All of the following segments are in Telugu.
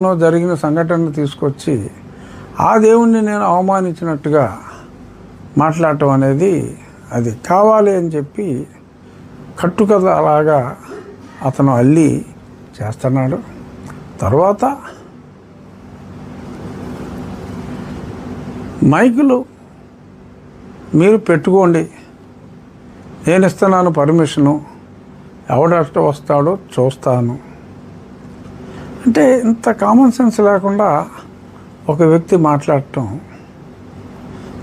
జరిగిన సంఘటనను తీసుకొచ్చి ఆ దేవుణ్ణి నేను అవమానించినట్టుగా మాట్లాడటం అనేది అది కావాలి అని చెప్పి కట్టుకథ అలాగా అతను అల్లి చేస్తున్నాడు. తర్వాత మైకులు మీరు పెట్టుకోండి, నేను ఇస్తున్నాను పర్మిషను, ఎవడట వస్తాడో చూస్తాను అంటే ఇంత కామన్ సెన్స్ లేకుండా ఒక వ్యక్తి మాట్లాడటం.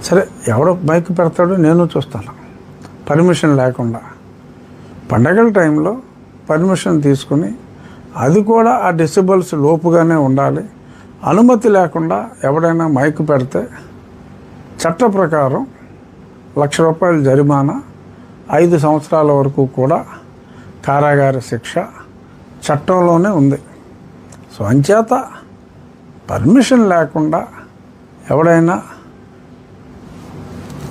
సరే, ఎవడో మైక్ పెడతాడో నేను చూస్తాను పర్మిషన్ లేకుండా. పండగల టైంలో పర్మిషన్ తీసుకుని అది కూడా ఆ డెసిబల్స్ లోపుగానే ఉండాలి. అనుమతి లేకుండా ఎవడైనా మైక్ పెడితే చట్ట ప్రకారం ₹1,00,000 జరిమానా, 5 సంవత్సరాల వరకు కూడా కారాగార శిక్ష చట్టంలోనే ఉంది. సో అంచేత పర్మిషన్ లేకుండా ఎవడైనా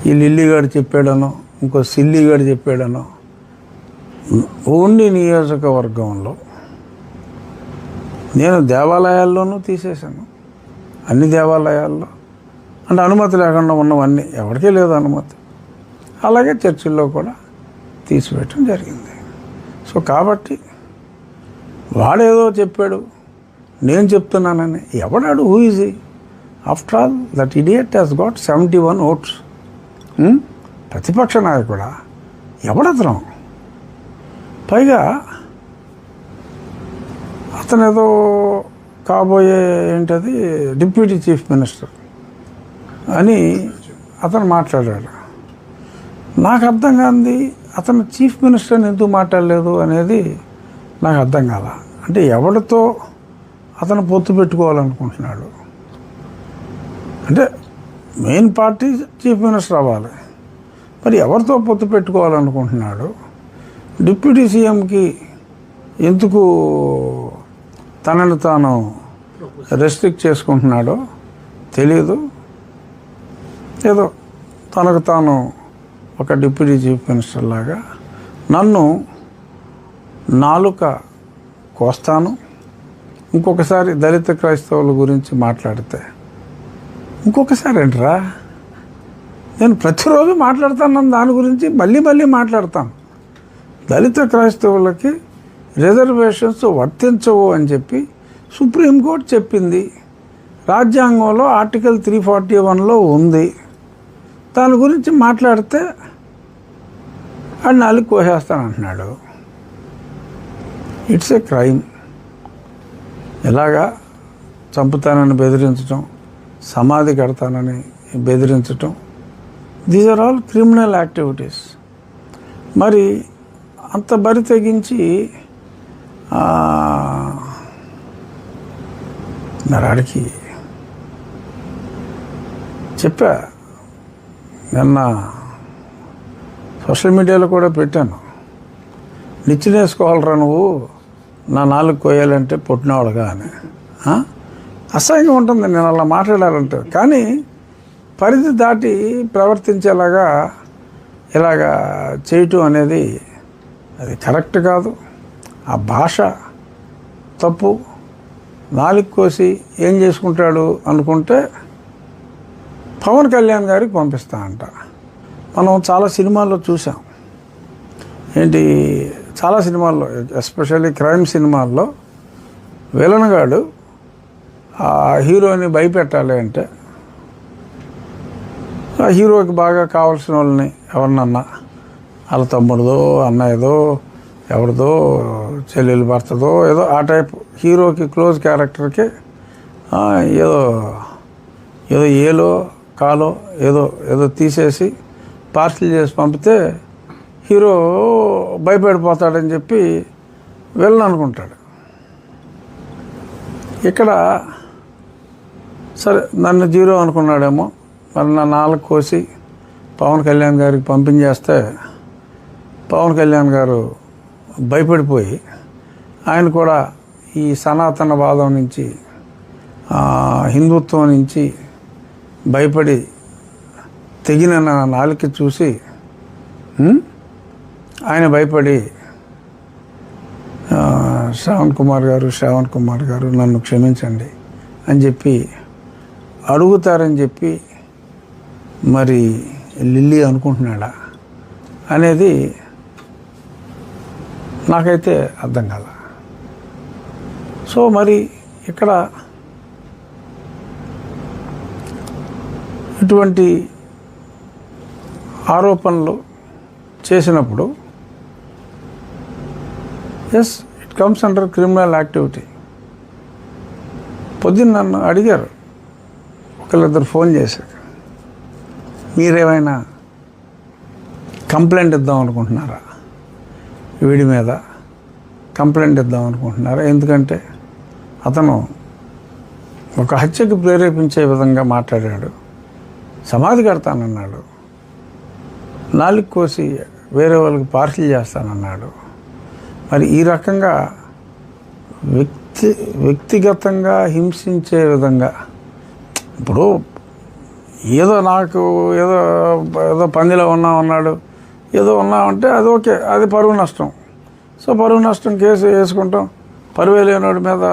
ఈ లిల్లీగాడు చెప్పాడనో ఇంకో సిల్లీగాడు చెప్పాడనో ఓన్లీ నియోజకవర్గంలో నేను దేవాలయాల్లోనూ తీసేశాను. అన్ని దేవాలయాల్లో అంటే అనుమతి లేకుండా ఉన్నవన్నీ, ఎవరికీ లేదు అనుమతి. అలాగే చర్చిల్లో కూడా తీసివేయటం జరిగింది. సో కాబట్టి వాడేదో చెప్పాడు, నేను చెప్తున్నానని ఎవడాడు? Who is he? After all that idiot has got 71 votes. ప్రతిపక్ష నాయకుడా? ఎవడతను? పైగా అతనేదో కాబోయే ఏంటది డిప్యూటీ చీఫ్ మినిస్టర్ అని అతను మాట్లాడాడు. నాకు అర్థం కాంది అతను చీఫ్ మినిస్టర్ని ఎందుకు మాట్లాడలేదు అనేది నాకు అర్థం కాల. అంటే ఎవరితో అతను పొత్తు పెట్టుకోవాలనుకుంటున్నాడు? అంటే మెయిన్ పార్టీ చీఫ్ మినిస్టర్ అవ్వాలి, మరి ఎవరితో పొత్తు పెట్టుకోవాలనుకుంటున్నాడు? డిప్యూటీ సీఎంకి ఎందుకు తనను తాను రెస్ట్రిక్ట్ చేసుకుంటున్నాడో తెలియదు. ఏదో తనకు తాను ఒక డిప్యూటీ చీఫ్ మినిస్టర్ లాగా నన్ను నాలుక కోస్తాను, ఇంకొకసారి దళిత క్రైస్తవుల గురించి మాట్లాడితే ఇంకొకసారి ఏంట్రా, నేను ప్రతిరోజు మాట్లాడుతాను దాని గురించి, మళ్ళీ మాట్లాడతాను. దళిత క్రైస్తవులకి రిజర్వేషన్స్ వర్తించవు అని చెప్పి సుప్రీంకోర్టు చెప్పింది. రాజ్యాంగంలో ఆర్టికల్ 341లో ఉంది. దాని గురించి మాట్లాడితే అది నాలుగు కోసేస్తానంటున్నాడు. It's a crime. ఇలాగా చంపుతానని బెదిరించటం, సమాధి కడతానని బెదిరించటం, these are all criminal activities. మరి అంత బరి తెగించి నరాడికి చెప్పా, నిన్న సోషల్ మీడియాలో కూడా పెట్టాను, నిచ్చినేసుకోవాలరా నువ్వు నా నాలుగు కోయాలంటే పుట్టినవాడుగా అని. అసహ్యంగా ఉంటుంది నేను అలా మాట్లాడాలంటే. కానీ పరిధి దాటి ప్రవర్తించేలాగా ఇలాగా చేయటం అనేది అది కరెక్ట్ కాదు. ఆ భాష తప్పు. నాలుగు కోసి ఏం చేసుకుంటాడు అనుకుంటే పవన్ కళ్యాణ్ గారికి పంపిస్తా అంట. మనం చాలా సినిమాల్లో చూసాం. ఏంటి, చాలా సినిమాల్లో, ఎస్పెషల్లీ క్రైమ్ సినిమాల్లో విలన్ గాడు ఆ హీరోని భయపెట్టాలి అంటే ఆ హీరోకి బాగా కావాల్సిన వాళ్ళని ఎవరినన్నా, వాళ్ళ తమ్ముడిదో అన్నయ్యదో ఎవరిదో చెల్లెలు భర్తదో ఏదో ఆ టైప్ హీరోకి క్లోజ్ క్యారెక్టర్కి ఏదో ఏలో కాలో ఏదో తీసేసి పార్సిల్ చేసి పంపితే హీరో భయపడిపోతాడని చెప్పి వెళ్ళను అనుకుంటాడు. ఇక్కడ సరే నన్ను జీరో అనుకున్నాడేమో, మరి నా నాలుగు కోసి పవన్ కళ్యాణ్ గారికి పంపించేస్తే పవన్ కళ్యాణ్ గారు భయపడిపోయి ఆయన కూడా ఈ సనాతనవాదం నుంచి హిందుత్వం నుంచి భయపడి తెగిన నా నాలుక చూసి ఆయన భయపడి శ్రావణ్ కుమార్ గారు నన్ను క్షమించండి అని చెప్పి అడుగుతారని చెప్పి మరి లిల్లీ అనుకుంటున్నాడా అనేది నాకైతే అర్థం కాల. సో మరి ఇక్కడ ఇటువంటి ఆరోపణలు చేసినప్పుడు as it comes under criminal activity. పొద్దున్న నన్ను అడిగారు, ఒకళ్ళిద్దరు ఫోన్ చేశారు, మీరేమైనా కంప్లైంట్ ఇద్దాం అనుకుంటున్నారా, వీడి మీద కంప్లైంట్ ఇద్దాం అనుకుంటున్నారా? ఎందుకంటే అతను ఒక హత్యకు ప్రేరేపించే విధంగా మాట్లాడాడు, సమాధి కడతానన్నాడు, నాలుగు కోసి వేరే వాళ్ళకి పార్సిల్ చేస్తానన్నాడు. మరి ఈ రకంగా వ్యక్తిగతంగా హింసించే విధంగా, ఇప్పుడు ఏదో నాకు ఏదో పందిలో ఉన్నామన్నాడు, ఏదో ఉన్నామంటే అది ఓకే, అది పరువు నష్టం. సో పరువు నష్టం కేసు వేసుకుంటాం, పరువే లేనివాడి మీద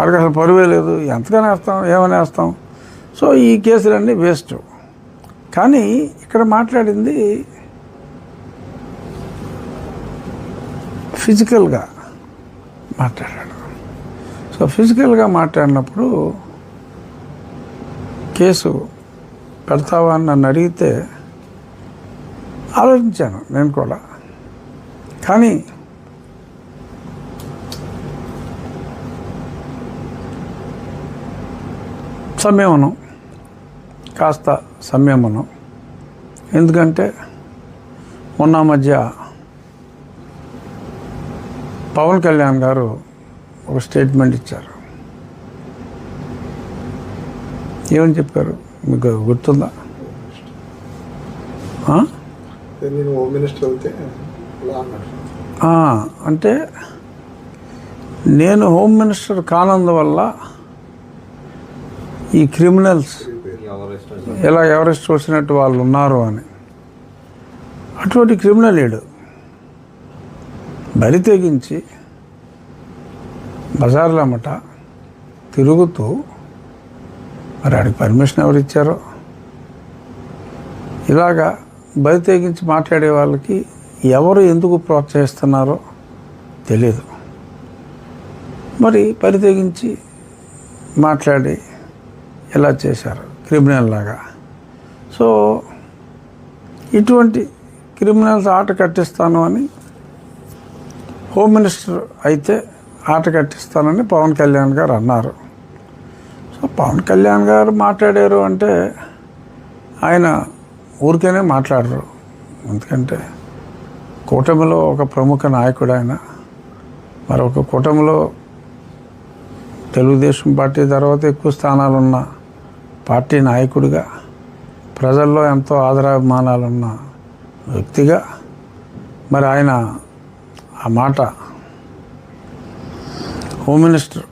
అసలు పరువే లేదు, ఎంతగానే వేస్తాం, ఏమని వేస్తాం. సో ఈ కేసులన్నీ వేస్ట్. కానీ ఇక్కడ మాట్లాడింది ఫిజికల్గా మాట్లాడాడు. సో ఫిజికల్గా మాట్లాడినప్పుడు కేసు పెడతావా అని నన్ను అడిగితే ఆలోచించాను నేను కూడా. కానీ కాస్త సంయమనం. ఎందుకంటే మొన్న మధ్య పవన్ కళ్యాణ్ గారు ఒక స్టేట్మెంట్ ఇచ్చారు. ఏమని చెప్పారు మీకు గుర్తుందా? అంటే నేను హోమ్ మినిస్టర్ కానందువల్ల ఈ క్రిమినల్స్ ఎలా ఎవరెస్ట్ వచ్చినట్టు వాళ్ళు ఉన్నారు అని. అటువంటి క్రిమినల్ ఏడు బరి తెగించి బజార్లమ్మట తిరుగుతూ, మరి ఆడికి పర్మిషన్ ఎవరు ఇచ్చారో, ఇలాగా బరి తెగించి మాట్లాడే వాళ్ళకి ఎవరు ఎందుకు ప్రోత్సహిస్తున్నారో తెలియదు. మరి బరి తెగించి మాట్లాడి ఎలా చేశారు క్రిమినల్ లాగా. సో ఇటువంటి క్రిమినల్స్ ఆట కట్టిస్తాను అని, హోమ్ మినిస్టర్ అయితే ఆట కట్టిస్తానని పవన్ కళ్యాణ్ గారు అన్నారు. సో పవన్ కళ్యాణ్ గారు మాట్లాడారు అంటే ఆయన ఊరికేనే మాట్లాడరు. ఎందుకంటే కూటమిలో ఒక ప్రముఖ నాయకుడు ఆయన. మరొక కూటమిలో తెలుగుదేశం పార్టీ తర్వాత ఎక్కువ స్థానాలున్న పార్టీ నాయకుడిగా, ప్రజల్లో ఎంతో ఆదరాభిమానాలున్న వ్యక్తిగా మరి ఆయన ఆ మాట హోమ్ మినిస్టర్